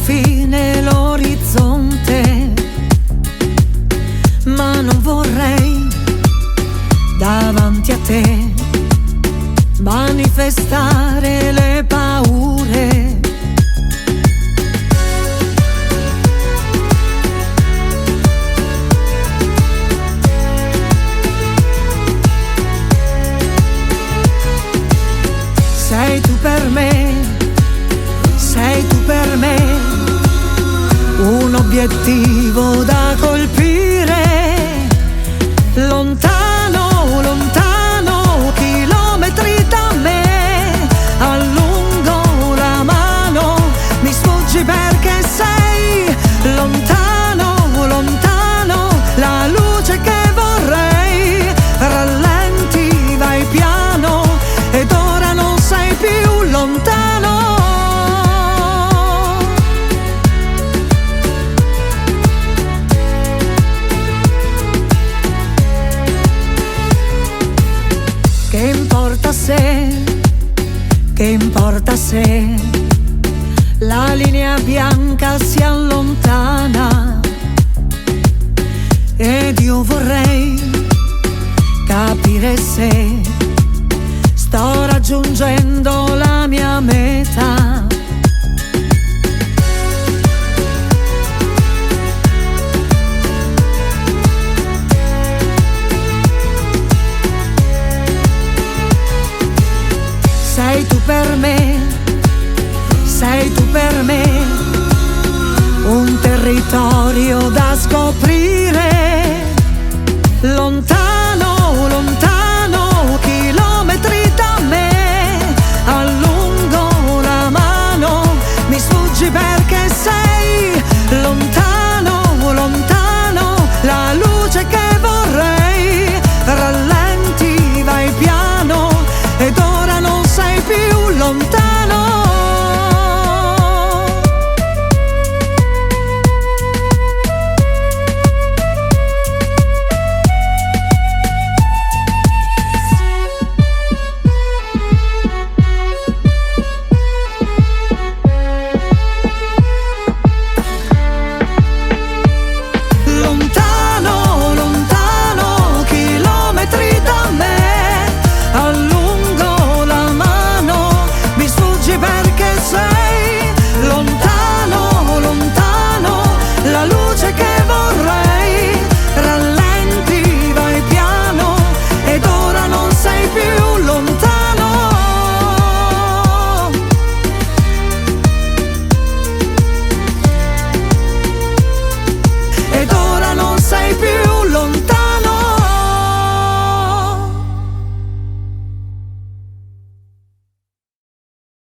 fine l'orizzonte, ma non vorrei davanti a te manifestare le paure. Sei tu per me, sei tu per me, un obiettivo da colpire, lontano, lontano, chilometri da me, allungo la mano, mi sfuggi perché sei lontano, lontano, la luce che vorrei, rallenti, vai piano, ed ora non sei più lontano. Che importa se, che importa se la linea bianca si allontana, ed io vorrei capire se sto raggiungendo la mia meta. Sei tu per me, sei tu per me, un territorio da scoprire, lontano, lontano, chilometri da me, allungo la mano, mi sfuggi perché sei lontano.